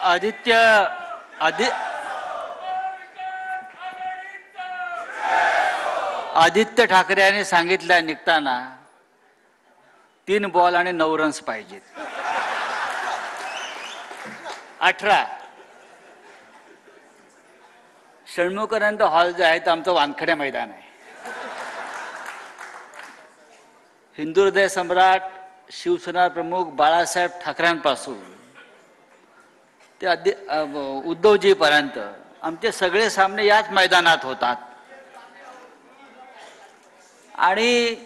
आदित्य आदित्य ठाकरे यांनी सांगितलं निघताना 3 बॉल आणि 9 रन्स पाहिजेत. 18 षण्मुखानंद हॉल जे आहे ते आमचं वानखडे मैदान आहे. हिंदू हृदय सम्राट शिवसेना प्रमुख बाळासाहेब ठाकरेंपासून ते उद्धवजीपर्यंत आमचे सगळे सामने याच मैदानात होतात. आणि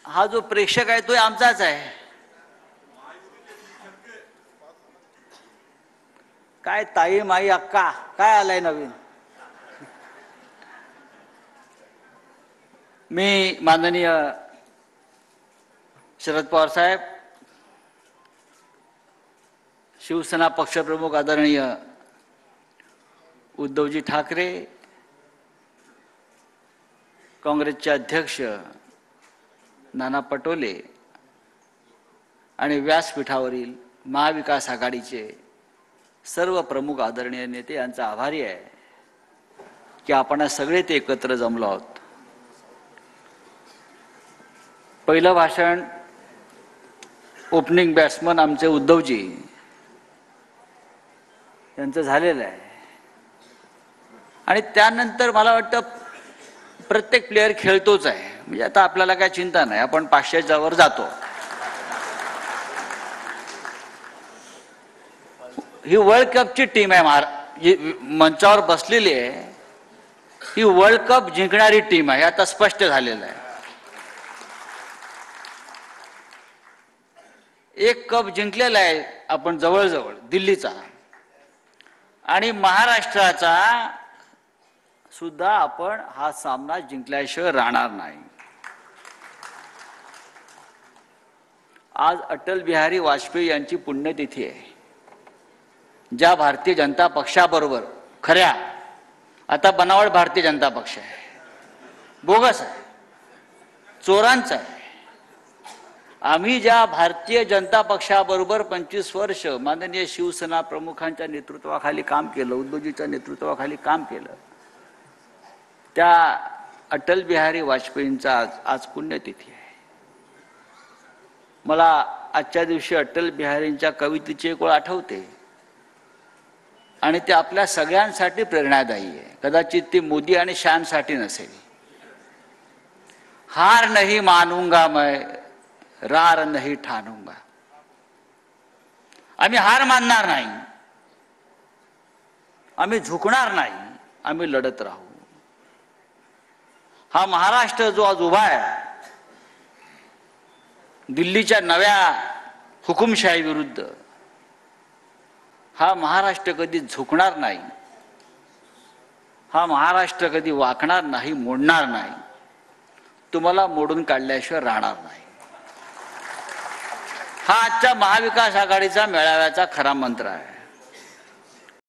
हा जो प्रेक्षक आहे तो आमचाच आहे. काय ताई माई अक्का काय आलाय नवीन. मी माननीय शरद पवार साहेब, शिवसेना पक्षप्रमुख आदरणीय उद्धवजी ठाकरे, काँग्रेसचे अध्यक्ष नाना पटोले आणि व्यासपीठावरील महाविकास आघाडीचे सर्व प्रमुख आदरणीय नेते यांचा आभारी आहे की आपण सगळे ते एकत्र जमलो आहोत. पहिलं भाषण ओपनिंग बॅट्समन आमचे उद्धवजी यांचं झालेलं आहे. आणि त्यानंतर मला वाटतं प्रत्येक प्लेयर खेळतोच आहे. म्हणजे आता आपल्याला काय चिंता नाही, आपण 500च्या वर जातो. ही वर्ल्ड कपची टीम आहे. मंचावर बसलेली आहे ही वर्ल्ड कप जिंकणारी टीम आहे, आता स्पष्ट झालेलं आहे. 1 कप जिंकलेला आहे आपण जवळजवळ दिल्लीचा, आणि महाराष्ट्राचा सुद्धा आपण हा सामना जिंकल्याशिवाय राहणार नाही. आज अटल बिहारी वाजपेयी यांची पुण्यतिथी आहे. ज्या भारतीय जनता पक्षाबरोबर खऱ्या आता बनावट भारतीय जनता पक्ष आहे, बोगस आहे, चोरांचा आहे. आम्ही ज्या भारतीय जनता पक्षाबरोबर 25 वर्ष माननीय शिवसेना प्रमुखांच्या नेतृत्वाखाली काम केलं, उद्धवजीच्या नेतृत्वाखाली काम केलं, त्या अटल बिहारी वाजपेयींचा आज पुण्यतिथी आहे. मला आजच्या दिवशी अटल बिहारींच्या कवितेची एक ओळ आठवते आणि ते आपल्या सगळ्यांसाठी प्रेरणादायी आहे. कदाचित ती मोदी आणि शानसाठी नसेल. हार नहीं मानूंगा मैं, रार नहीं ठानूंगा. आम्ही हार मानणार नाही, आम्ही झुकणार नाही, आम्ही लढत राहू. हा महाराष्ट्र जो आज उभा आहे दिल्लीच्या नव्या हुकुमशाही विरुद्ध, हा महाराष्ट्र कधी झुकणार नाही, हा महाराष्ट्र कधी वाकणार नाही, मोडणार नाही. तुम्हाला मोडून काढल्याशिवाय राहणार नाही. हा आजच्या महाविकास आघाडीचा मेळाव्याचा खरा मंत्र आहे.